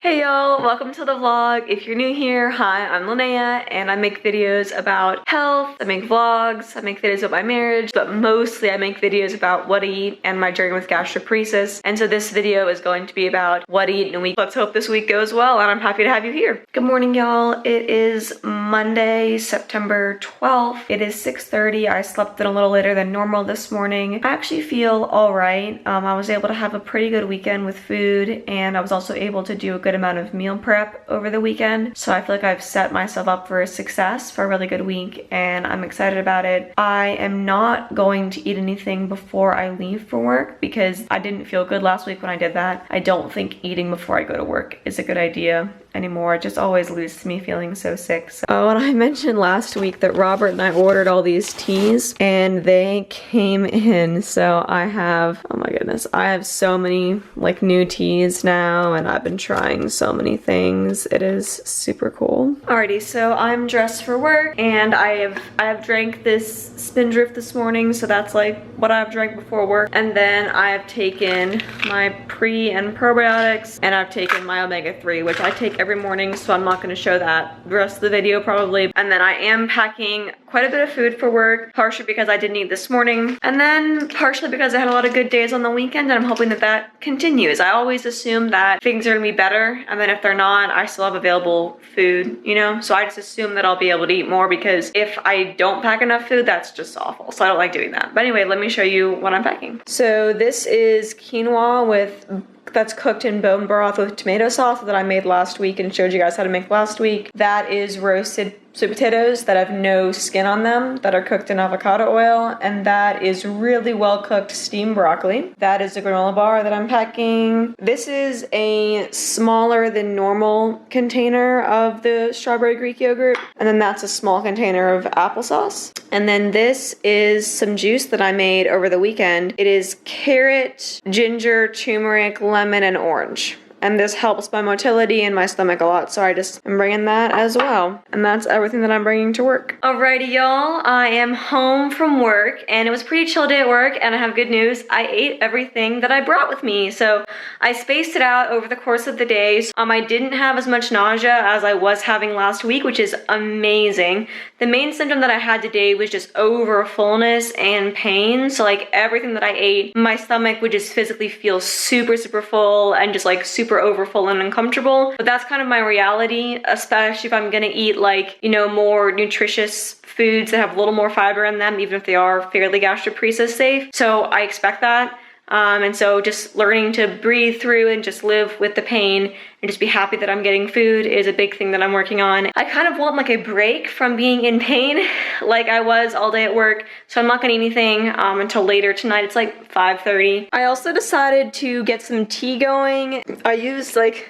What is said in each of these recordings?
Hey y'all, welcome to the vlog. If you're new here, hi, I'm Linnea and I make videos about health, I make vlogs, I make videos about my marriage, but mostly I make videos about what I eat and my journey with gastroparesis. And so this video is going to be about what I eat in a week. Let's hope this week goes well and I'm happy to have you here. Good morning y'all. It is Monday, September 12th. It is 6:30. I slept in a little later than normal this morning. I actually feel all right. I was able to have a pretty good weekend with food and I was also able to do a good amount of meal prep over the weekend. So I feel like I've set myself up for a success for a really good week and I'm excited about it. I am not going to eat anything before I leave for work because I didn't feel good last week when I did that. I don't think eating before I go to work is a good idea anymore. It just always leads to me feeling so sick. Oh, and I mentioned last week that Robert and I ordered all these teas and they came in. So I have, oh my goodness, I have so many like new teas now and I've been trying so many things. It is super cool. Alrighty, so I'm dressed for work and I have drank this Spindrift this morning. So that's like what I've drank before work. And then I have taken my pre and probiotics and I've taken my omega-3, which I take every morning, so I'm not going to show that the rest of the video probably. And then I am packing quite a bit of food for work, partially because I didn't eat this morning, and then partially because I had a lot of good days on the weekend, and I'm hoping that that continues. I always assume that things are going to be better, and then if they're not, I still have available food, you know? So I just assume that I'll be able to eat more, because if I don't pack enough food, that's just awful. So I don't like doing that. But anyway, let me show you what I'm packing. So this is quinoa that's cooked in bone broth with tomato sauce that I made last week and showed you guys how to make last week. That is roasted sweet potatoes that have no skin on them that are cooked in avocado oil, and that is really well cooked steamed broccoli. That is a granola bar that I'm packing. This is a smaller than normal container of the strawberry Greek yogurt, and then that's a small container of applesauce. And then this is some juice that I made over the weekend. It is carrot, ginger, turmeric, lemon, and orange. And this helps my motility and my stomach a lot, so I just am bringing that as well. And that's everything that I'm bringing to work. Alrighty, y'all. I am home from work, and it was a pretty chill day at work, and I have good news. I ate everything that I brought with me. So I spaced it out over the course of the days. I didn't have as much nausea as I was having last week, which is amazing. The main symptom that I had today was just over fullness and pain. So like everything that I ate, my stomach would just physically feel super, super full and just like super over full and uncomfortable. But that's kind of my reality, especially if I'm gonna eat like, you know, more nutritious foods that have a little more fiber in them, even if they are fairly gastroparesis safe. So I expect that. And so just learning to breathe through and just live with the pain and just be happy that I'm getting food is a big thing that I'm working on. I kind of want like a break from being in pain like I was all day at work. So I'm not gonna eat anything until later tonight. It's like 5:30. I also decided to get some tea going. I used like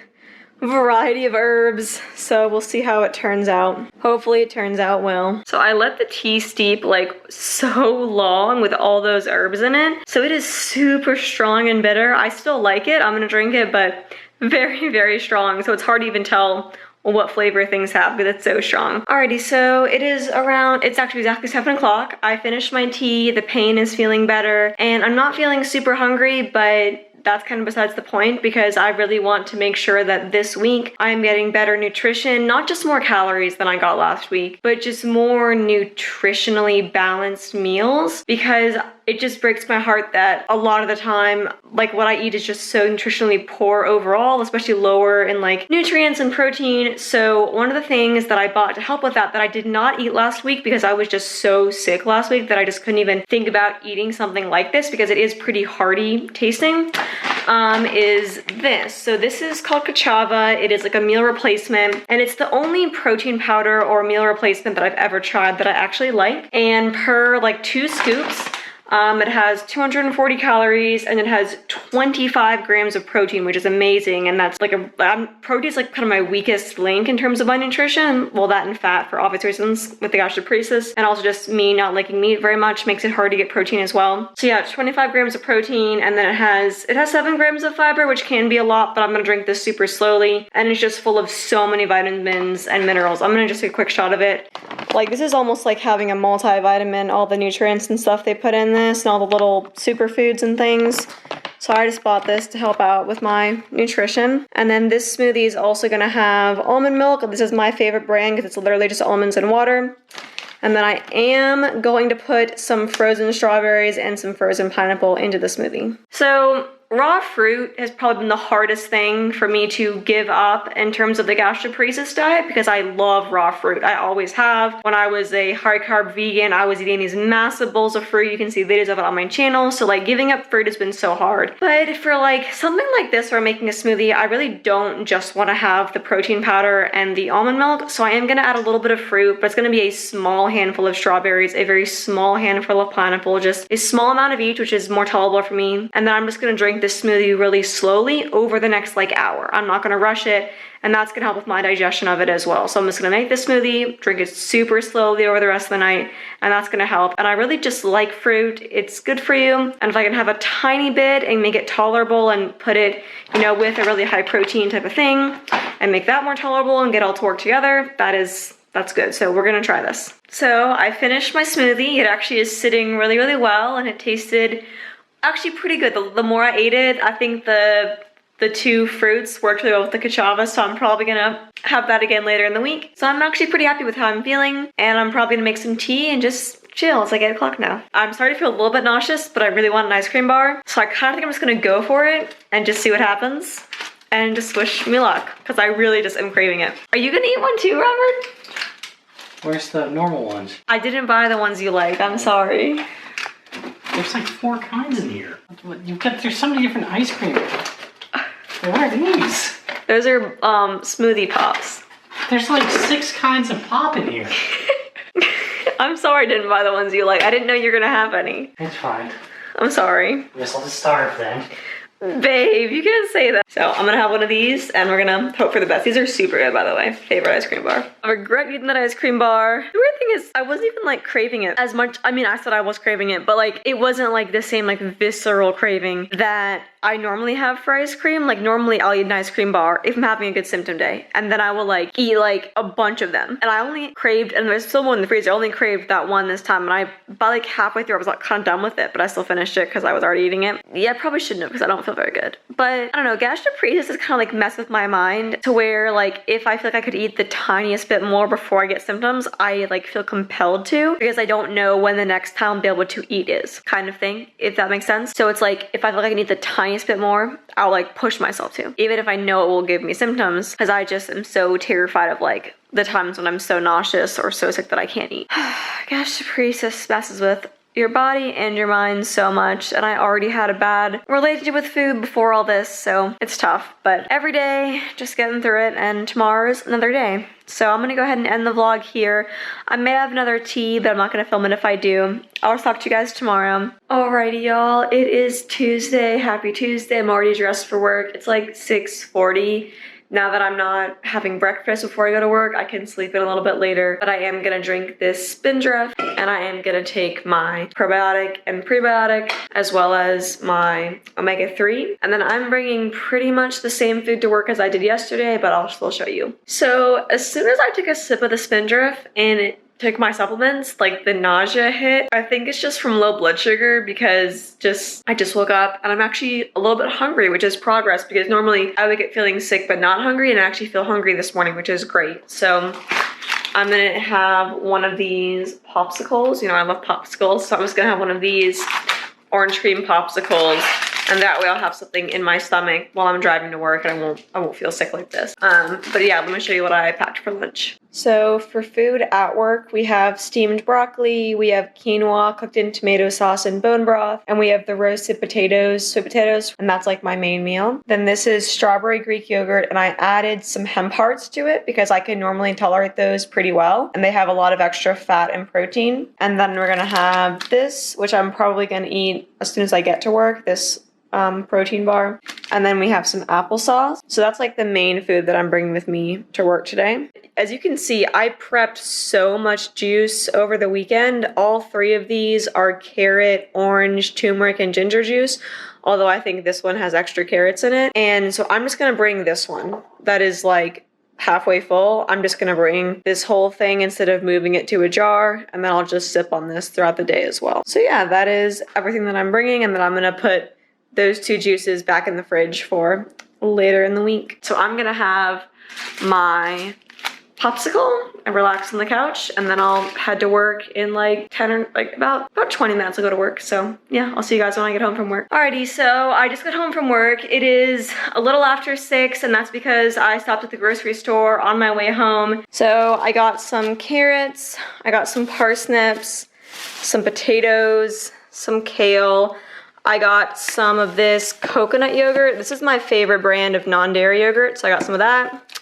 a variety of herbs, so we'll see how it turns out. Hopefully it turns out well. So I let the tea steep like so long with all those herbs in it. So it is super strong and bitter. I still like it. I'm gonna drink it, but very, very strong. So it's hard to even tell what flavor things have because it's so strong. Alrighty, so it's actually exactly 7 o'clock. I finished my tea, the pain is feeling better, and I'm not feeling super hungry, but that's kind of besides the point because I really want to make sure that this week I'm getting better nutrition, not just more calories than I got last week, but just more nutritionally balanced meals, because it just breaks my heart that a lot of the time, like what I eat is just so nutritionally poor overall, especially lower in like nutrients and protein. So one of the things that I bought to help with that I did not eat last week because I was just so sick last week that I just couldn't even think about eating something like this because it is pretty hearty tasting, is this. So this is called Kachava. It is like a meal replacement and it's the only protein powder or meal replacement that I've ever tried that I actually like. And per like 2 scoops, it has 240 calories and it has 25 grams of protein, which is amazing. And that's like protein is like kind of my weakest link in terms of my nutrition. Well, that and fat for obvious reasons with the gastroparesis, and also just me not liking meat very much makes it hard to get protein as well. So yeah, 25 grams of protein, and then it has 7 grams of fiber, which can be a lot, but I'm gonna drink this super slowly. And it's just full of so many vitamins and minerals. I'm gonna just take a quick shot of it. Like this is almost like having a multivitamin, all the nutrients and stuff they put in this and all the little superfoods and things. So I just bought this to help out with my nutrition. And then this smoothie is also gonna have almond milk. This is my favorite brand because it's literally just almonds and water. And then I am going to put some frozen strawberries and some frozen pineapple into the smoothie. So raw fruit has probably been the hardest thing for me to give up in terms of the gastroparesis diet because I love raw fruit. I always have. When I was a high carb vegan, I was eating these massive bowls of fruit. You can see videos of it on my channel. So like giving up fruit has been so hard. But for like something like this where I'm making a smoothie, I really don't just want to have the protein powder and the almond milk. So I am going to add a little bit of fruit, but it's going to be a small handful of strawberries, a very small handful of pineapple, just a small amount of each, which is more tolerable for me. And then I'm just going to drink this smoothie really slowly over the next like hour. I'm not going to rush it, and that's going to help with my digestion of it as well. So I'm just going to make this smoothie, drink it super slowly over the rest of the night, and that's going to help. And I really just like fruit. It's good for you. And if I can have a tiny bit and make it tolerable and put it, you know, with a really high protein type of thing and make that more tolerable and get all to work together, that's good. So we're gonna try this. So I finished my smoothie. It actually is sitting really, really well, and it tasted actually pretty good. The more I ate it, I think the two fruits worked really well with the cassava, so I'm probably gonna have that again later in the week. So I'm actually pretty happy with how I'm feeling, and I'm probably gonna make some tea and just chill. It's like 8 o'clock now. I'm starting to feel a little bit nauseous, but I really want an ice cream bar. So I kind of think I'm just gonna go for it and just see what happens and just wish me luck, because I really just am craving it. Are you gonna eat one too, Robert? Where's the normal ones? I didn't buy the ones you like, I'm sorry. There's like 4 kinds in here. There's so many different ice cream. What are these? Those are smoothie pops. There's like 6 kinds of pop in here. I'm sorry I didn't buy the ones you like. I didn't know you were gonna have any. It's fine. I'm sorry. Guess I'll just starve then. Babe, you can't say that. So I'm gonna have one of these and we're gonna hope for the best. These are super good, by the way. Favorite ice cream bar. I regret eating that ice cream bar. The weird thing is I wasn't even like craving it as much. I mean, I said I was craving it, but like it wasn't like the same like visceral craving that I normally have for ice cream. Like normally I'll eat an ice cream bar if I'm having a good symptom day, and then I will like eat like a bunch of them. And I only craved, and there's still one in the freezer, I only craved that one this time, and I by like halfway through I was like kind of done with it, but I still finished it because I was already eating it. Yeah, I probably shouldn't have because I don't feel very good. But I don't know, gastroparesis has kind of like messed with my mind to where like if I feel like I could eat the tiniest bit more before I get symptoms, I like feel compelled to, because I don't know when the next time I'll be able to eat is, kind of thing, if that makes sense. So it's like if I feel like I can eat the tiniest bit more, I'll like push myself to, even if I know it will give me symptoms, because I just am so terrified of like the times when I'm so nauseous or so sick that I can't eat. Gastroparesis messes with your body and your mind so much, and I already had a bad relationship with food before all this, so it's tough. But every day, just getting through it, and tomorrow's another day. So I'm gonna go ahead and end the vlog here. I may have another tea, but I'm not gonna film it if I do. I'll talk to you guys tomorrow. Alrighty, y'all, it is Tuesday. Happy Tuesday. I'm already dressed for work. It's like 6:40. Now that I'm not having breakfast before I go to work, I can sleep in a little bit later, but I am gonna drink this Spindrift, and I am gonna take my probiotic and prebiotic, as well as my omega-3. And then I'm bringing pretty much the same food to work as I did yesterday, but I'll still show you. So as soon as I took a sip of the Spindrift and took my supplements, like the nausea hit. I think it's just from low blood sugar, because I just woke up and I'm actually a little bit hungry, which is progress, because normally I would get feeling sick but not hungry, and I actually feel hungry this morning, which is great. So I'm gonna have one of these popsicles. You know, I love popsicles, so I'm just gonna have one of these orange cream popsicles, and that way I'll have something in my stomach while I'm driving to work, and I won't feel sick like this. But yeah, let me show you what I packed for lunch. So for food at work, we have steamed broccoli, we have quinoa cooked in tomato sauce and bone broth, and we have the roasted potatoes, sweet potatoes, and that's like my main meal. Then this is strawberry Greek yogurt, and I added some hemp hearts to it because I can normally tolerate those pretty well, and they have a lot of extra fat and protein. And then we're gonna have this, which I'm probably gonna eat as soon as I get to work, this protein bar. And then we have some applesauce. So that's like the main food that I'm bringing with me to work today. As you can see, I prepped so much juice over the weekend. All 3 of these are carrot, orange, turmeric, and ginger juice, although I think this one has extra carrots in it. And so I'm just gonna bring this one that is like halfway full. I'm just gonna bring this whole thing instead of moving it to a jar, and then I'll just sip on this throughout the day as well. So yeah, that is everything that I'm bringing, and then I'm gonna put those two juices back in the fridge for later in the week. So I'm gonna have my popsicle and relax on the couch, and then I'll head to work in like 10 or like about 20 minutes. I'll go to work. So yeah, I'll see you guys when I get home from work. Alrighty, so I just got home from work. It is a little after 6, and that's because I stopped at the grocery store on my way home. So I got some carrots, I got some parsnips, some potatoes, some kale. I got some of this coconut yogurt. This is my favorite brand of non-dairy yogurt, so I got some of that.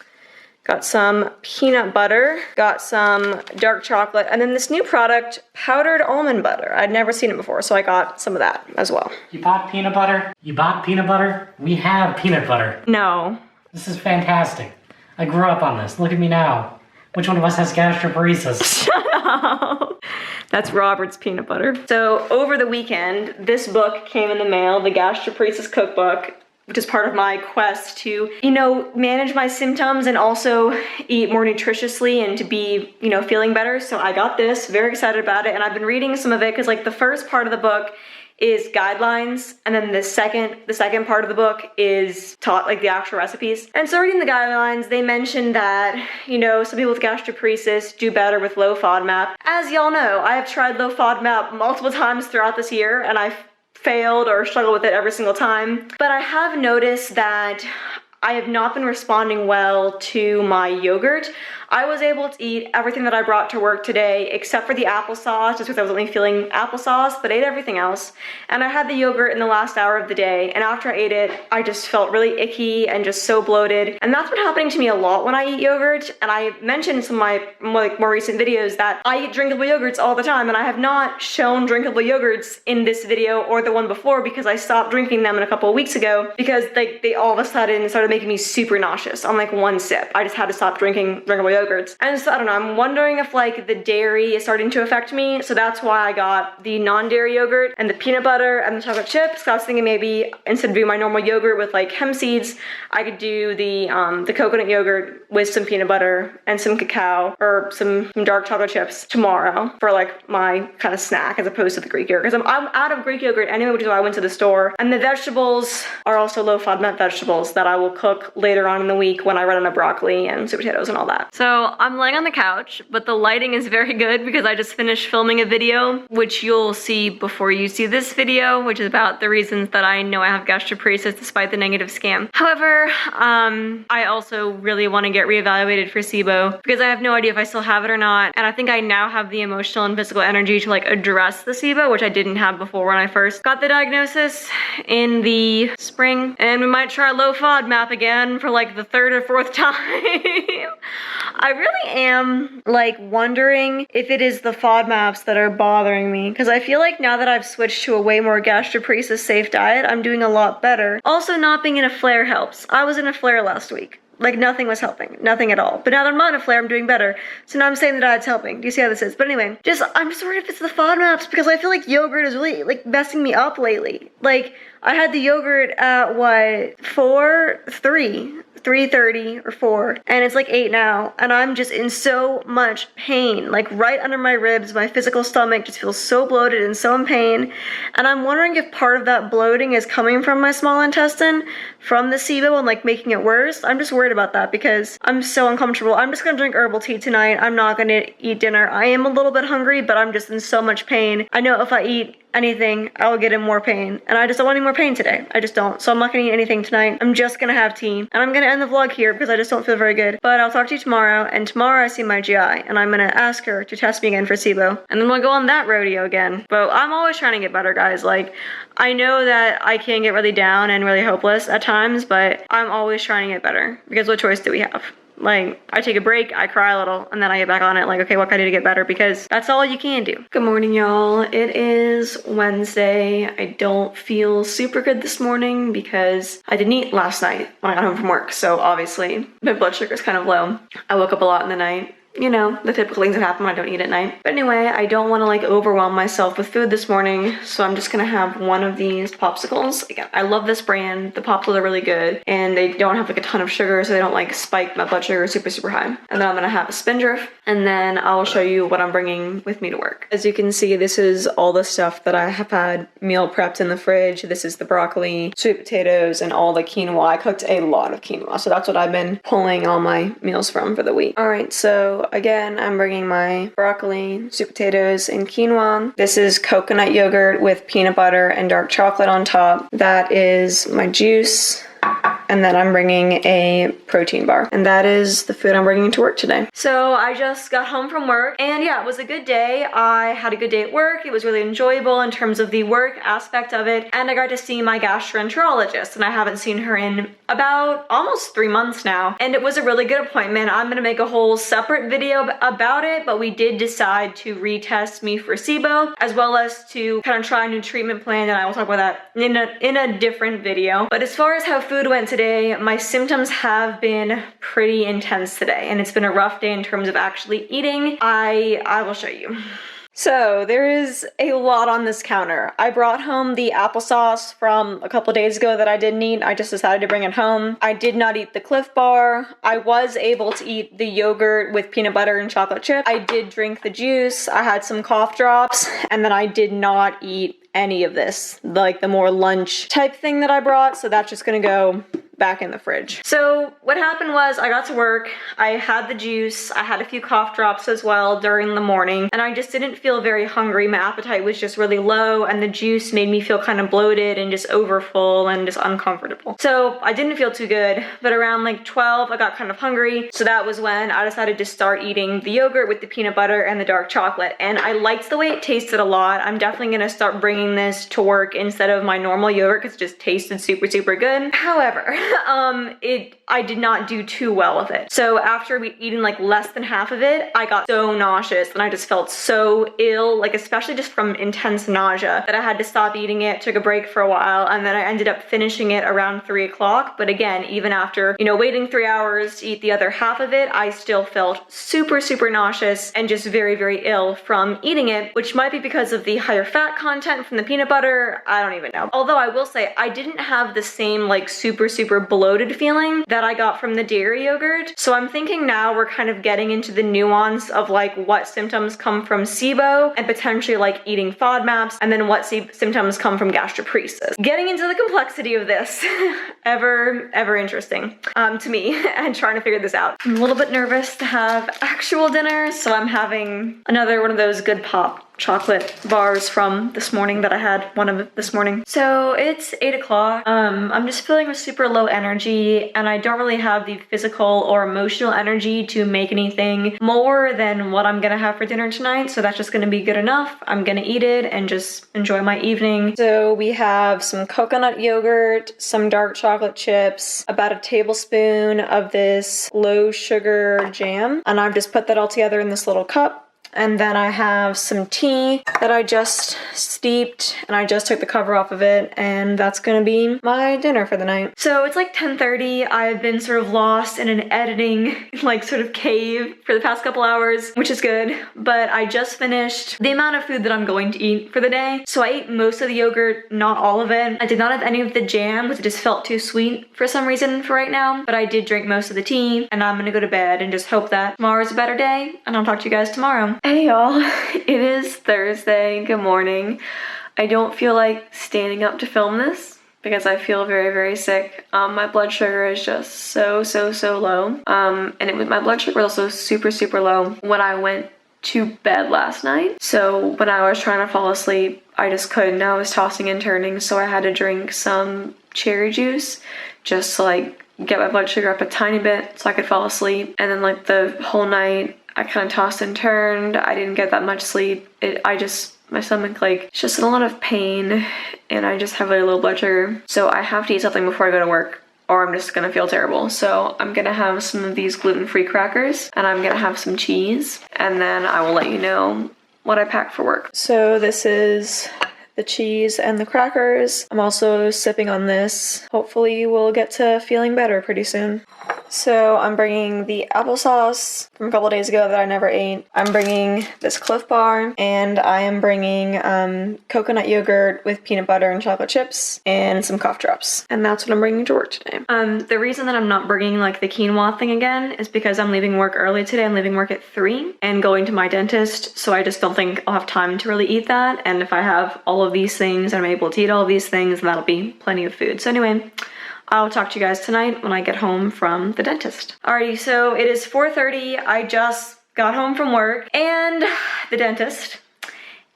Got some peanut butter, got some dark chocolate, and then this new product, powdered almond butter. I'd never seen it before, so I got some of that as well. You bought peanut butter? You bought peanut butter? We have peanut butter. No. This is fantastic. I grew up on this. Look at me now. Which one of us has gastroparesis? Shut up. That's Robert's peanut butter. So over the weekend, this book came in the mail, the Gastroparesis Cookbook, which is part of my quest to, you know, manage my symptoms and also eat more nutritiously and to be, you know, feeling better. So I got this, very excited about it. And I've been reading some of it because like the first part of the book is guidelines, and then the second part of the book is taught like the actual recipes. And so reading the guidelines, they mentioned that, you know, some people with gastroparesis do better with low FODMAP. As y'all know, I have tried low FODMAP multiple times throughout this year, and I've failed or struggled with it every single time. But I have noticed that I have not been responding well to my yogurt. I was able to eat everything that I brought to work today except for the applesauce, just because I was only feeling applesauce, but ate everything else. And I had the yogurt in the last hour of the day, and after I ate it, I just felt really icky and just so bloated. And that's been happening to me a lot when I eat yogurt. And I mentioned in some of my more recent videos that I eat drinkable yogurts all the time, and I have not shown drinkable yogurts in this video or the one before because I stopped drinking them a couple of weeks ago because they all of a sudden started making me super nauseous on like one sip. I just had to stop drinking drinkable yogurts. And so I don't know, I'm wondering if like the dairy is starting to affect me. So that's why I got the non-dairy yogurt and the peanut butter and the chocolate chips. So I was thinking maybe instead of doing my normal yogurt with like hemp seeds, I could do the coconut yogurt with some peanut butter and some cacao or some dark chocolate chips tomorrow for like my kind of snack as opposed to the Greek yogurt. Because I'm out of Greek yogurt anyway, which is why I went to the store. And the vegetables are also low FODMAP vegetables that I will cook later on in the week when I run on my broccoli and sweet potatoes and all that. So I'm laying on the couch, but the lighting is very good because I just finished filming a video, which you'll see before you see this video, which is about the reasons that I know I have gastroparesis despite the negative scan. However, I also really want to get reevaluated for SIBO because I have no idea if I still have it or not. And I think I now have the emotional and physical energy to like address the SIBO, which I didn't have before when I first got the diagnosis in the spring. And we might try low FODMAP again for like the 3rd or 4th time. I really am like wondering if it is the FODMAPs that are bothering me, because I feel like now that I've switched to a way more gastroparesis safe diet, I'm doing a lot better. Also, not being in a flare helps. I was in a flare last week. Like nothing was helping, nothing at all. But now that I'm not in a flare, I'm doing better. So now I'm saying that diet's helping. Do you see how this is? But anyway, I'm just worried if it's the FODMAPs because I feel like yogurt is really like messing me up lately. Like I had the yogurt at what, 3:30 or 4, and it's like 8 now, and I'm just in so much pain, like right under my ribs. My physical stomach just feels so bloated and so in pain, and I'm wondering if part of that bloating is coming from my small intestine, from the SIBO, and like making it worse. I'm just worried about that because I'm so uncomfortable. I'm just gonna drink herbal tea tonight. I'm not gonna eat dinner. I am a little bit hungry, but I'm just in so much pain. I know if I eat anything, I will get in more pain, and I just don't want any more pain today. I just don't. So I'm not gonna eat anything tonight. I'm just gonna have tea, and I'm gonna end the vlog here because I just don't feel very good. But I'll talk to you tomorrow, and tomorrow I see my GI, and I'm gonna ask her to test me again for SIBO, and then we'll go on that rodeo again. But I'm always trying to get better, guys. Like, I know that I can get really down and really hopeless at times, but I'm always trying to get better because what choice do we have? Like, I take a break, I cry a little, and then I get back on it like, okay, what can I do to get better? Because that's all you can do. Good morning, y'all. It is Wednesday. I don't feel super good this morning because I didn't eat last night when I got home from work. So obviously my blood sugar is kind of low. I woke up a lot in the night. you know, the typical things that happen when I don't eat at night. But anyway, I don't want to like overwhelm myself with food this morning, so I'm just gonna have one of these popsicles. Again, I love this brand. The popsicles are really good, and they don't have like a ton of sugar, so they don't like spike my blood sugar super high. And then I'm gonna have a Spindrift, and then I'll show you what I'm bringing with me to work. As you can see, this is all the stuff that I have had meal prepped in the fridge. This is the broccoli, sweet potatoes, and all the quinoa. I cooked a lot of quinoa, so that's what I've been pulling all my meals from for the week. All right, so again, I'm bringing my broccoli, sweet potatoes, and quinoa. This is coconut yogurt with peanut butter and dark chocolate on top. That is my juice. And then I'm bringing a protein bar. And that is the food I'm bringing to work today. So I just got home from work, and yeah, it was a good day. I had a good day at work. It was really enjoyable in terms of the work aspect of it. And I got to see my gastroenterologist, and I haven't seen her in about almost 3 months now. And it was a really good appointment. I'm gonna make a whole separate video about it, but we did decide to retest me for SIBO, as well as to kind of try a new treatment plan, and I will talk about that in a different video. But as far as how food went today, my symptoms have been pretty intense today, and it's been a rough day in terms of actually eating. I will show you. So there is a lot on this counter. I brought home the applesauce from a couple days ago that I didn't eat. I just decided to bring it home. I did not eat the Cliff Bar. I was able to eat the yogurt with peanut butter and chocolate chip. I did drink the juice. I had some cough drops, and then I did not eat any of this, like the more lunch type thing that I brought. So that's just gonna go back in the fridge. So what happened was I got to work, I had the juice, I had a few cough drops as well during the morning, and I just didn't feel very hungry. My appetite was just really low, and the juice made me feel kind of bloated and just overfull and just uncomfortable. So I didn't feel too good, but around like 12, I got kind of hungry. So that was when I decided to start eating the yogurt with the peanut butter and the dark chocolate. And I liked the way it tasted a lot. I'm definitely gonna start bringing this to work instead of my normal yogurt because it just tasted super good. However, I did not do too well with it. So after eating like less than half of it, I got so nauseous and I just felt so ill, like especially just from intense nausea, that I had to stop eating it, took a break for a while, and then I ended up finishing it around 3 o'clock. But again, even after, you know, waiting 3 hours to eat the other half of it, I still felt super nauseous and just very ill from eating it, which might be because of the higher fat content from the peanut butter. I don't even know. Although I will say I didn't have the same like super bloated feeling that I got from the dairy yogurt. So I'm thinking now we're kind of getting into the nuance of like what symptoms come from SIBO and potentially like eating FODMAPs, and then what symptoms come from gastroparesis. Getting into the complexity of this, ever interesting to me, and trying to figure this out. I'm a little bit nervous to have actual dinner, so I'm having another one of those good pop chocolate bars from this morning that I had one of this morning. So it's 8 o'clock. I'm just feeling super low energy, and I don't really have the physical or emotional energy to make anything more than what I'm gonna have for dinner tonight. So that's just gonna be good enough. I'm gonna eat it and just enjoy my evening. So we have some coconut yogurt, some dark chocolate chips, about a tablespoon of this low sugar jam, and I've just put that all together in this little cup. And then I have some tea that I just steeped, and I just took the cover off of it, and that's gonna be my dinner for the night. So it's like 10:30. I've been sort of lost in an editing like sort of cave for the past couple hours, which is good, but I just finished the amount of food that I'm going to eat for the day. So I ate most of the yogurt, not all of it. I did not have any of the jam because it just felt too sweet for some reason for right now, but I did drink most of the tea, and I'm gonna go to bed and just hope that tomorrow's a better day, and I'll talk to you guys tomorrow. Hey y'all, it is Thursday. Good morning. I don't feel like standing up to film this because I feel very sick. My blood sugar is just so low. And my blood sugar was also super low when I went to bed last night. So when I was trying to fall asleep, I just couldn't. I was tossing and turning, so I had to drink some cherry juice just to like get my blood sugar up a tiny bit so I could fall asleep. And then like the whole night I kind of tossed and turned. I didn't get that much sleep. My stomach, like, it's just in a lot of pain, and I just have very low blood sugar. So I have to eat something before I go to work, or I'm just gonna feel terrible. So I'm gonna have some of these gluten-free crackers, and I'm gonna have some cheese, and then I will let you know what I pack for work. So this is the cheese and the crackers. I'm also sipping on this. Hopefully we'll get to feeling better pretty soon. So I'm bringing the applesauce from a couple days ago that I never ate. I'm bringing this Cliff Bar, and I am bringing coconut yogurt with peanut butter and chocolate chips and some cough drops. And that's what I'm bringing to work today. The reason that I'm not bringing like the quinoa thing again is because I'm leaving work early today. I'm leaving work at 3 and going to my dentist. So I just don't think I'll have time to really eat that. And if I have all of these things, I'm able to eat all of these things, and that'll be plenty of food. So anyway, I'll talk to you guys tonight when I get home from the dentist. Alrighty, so it is 4:30. I just got home from work and the dentist,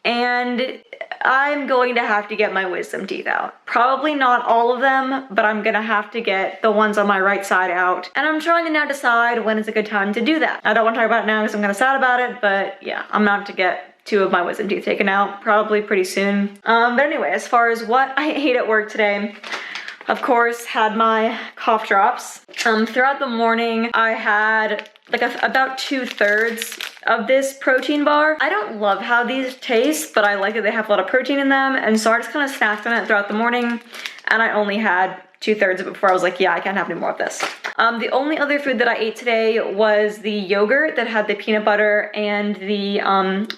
and I'm going to have to get my wisdom teeth out. Probably not all of them, but I'm gonna have to get the ones on my right side out. And I'm trying to now decide when is a good time to do that. I don't want to talk about it now because I'm kind of sad about it, but yeah, I'm gonna have to get 2 of my wisdom teeth taken out probably pretty soon. But anyway, as far as what I ate at work today, of course, had my cough drops. Throughout the morning, I had like about 2/3 of this protein bar. I don't love how these taste, but I like that they have a lot of protein in them, and so I just kind of snacked on it throughout the morning, and I only had 2/3 of it before I was like, yeah, I can't have any more of this. The only other food that I ate today was the yogurt that had the peanut butter and the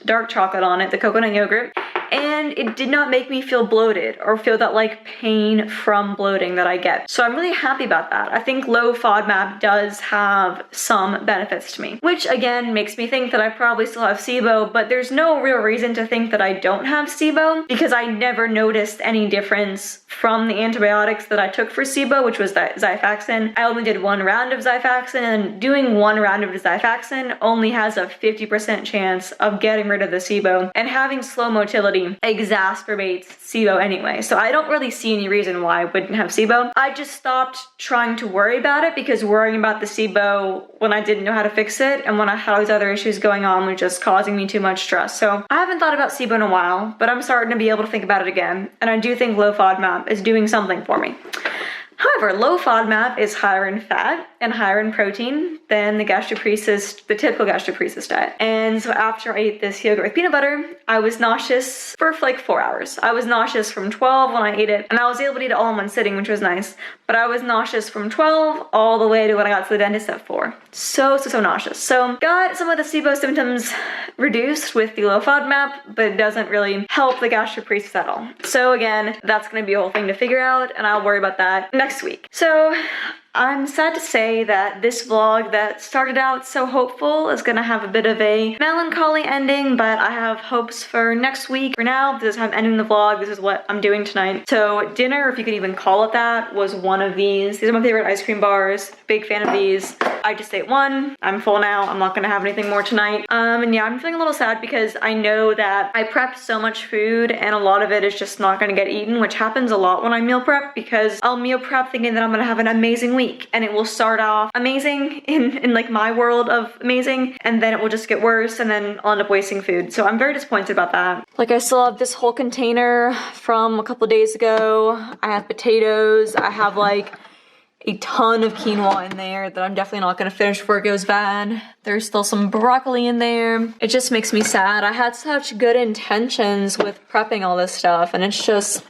dark chocolate on it, the coconut yogurt. And it did not make me feel bloated or feel that like pain from bloating that I get. So I'm really happy about that. I think low FODMAP does have some benefits to me, which again makes me think that I probably still have SIBO, but there's no real reason to think that I don't have SIBO because I never noticed any difference from the antibiotics that I took for SIBO, which was that Xifaxan. I only did 1 round of Xifaxan, and doing 1 round of Xifaxan only has a 50% chance of getting rid of the SIBO, and having slow motility exacerbates SIBO anyway. So I don't really see any reason why I wouldn't have SIBO. I just stopped trying to worry about it because worrying about the SIBO when I didn't know how to fix it and when I had all these other issues going on was just causing me too much stress. So I haven't thought about SIBO in a while, but I'm starting to be able to think about it again. And I do think low FODMAP is doing something for me. However, low FODMAP is higher in fat and higher in protein than the typical gastroparesis diet. And so after I ate this yogurt with peanut butter, I was nauseous for like 4 hours. I was nauseous from 12 when I ate it, and I was able to eat it all in one sitting, which was nice. But I was nauseous from 12 all the way to when I got to the dentist at 4. So nauseous. So got some of the SIBO symptoms reduced with the low FODMAP, but it doesn't really help the gastroparesis at all. So again, that's gonna be a whole thing to figure out, and I'll worry about that next week. So I'm sad to say that this vlog that started out so hopeful is gonna have a bit of a melancholy ending, but I have hopes for next week. For now, this is how I'm ending the vlog. This is what I'm doing tonight. So dinner, if you could even call it that, was one of these. These are my favorite ice cream bars. Big fan of these. I just ate 1. I'm full now. I'm not gonna have anything more tonight. And yeah, I'm feeling a little sad because I know that I prepped so much food and a lot of it is just not gonna get eaten, which happens a lot when I meal prep because I'll meal prep thinking that I'm gonna have an amazing week. And it will start off amazing in like my world of amazing, and then it will just get worse, and then I'll end up wasting food. So I'm very disappointed about that. Like, I still have this whole container from a couple days ago. I have potatoes. I have like a ton of quinoa in there that I'm definitely not gonna finish before it goes bad. There's still some broccoli in there. It just makes me sad. I had such good intentions with prepping all this stuff, and it's just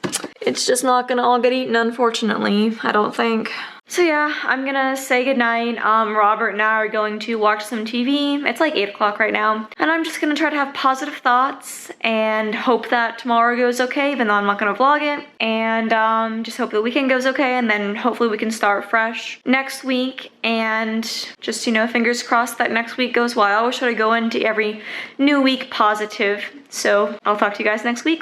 not gonna all get eaten, unfortunately, I don't think. So yeah, I'm gonna say goodnight. Robert and I are going to watch some TV. It's like 8 o'clock right now. And I'm just gonna try to have positive thoughts and hope that tomorrow goes okay, even though I'm not gonna vlog it. And just hope the weekend goes okay, and then hopefully we can start fresh next week. And just, you know, fingers crossed that next week goes well. I always try to go into every new week positive. So I'll talk to you guys next week.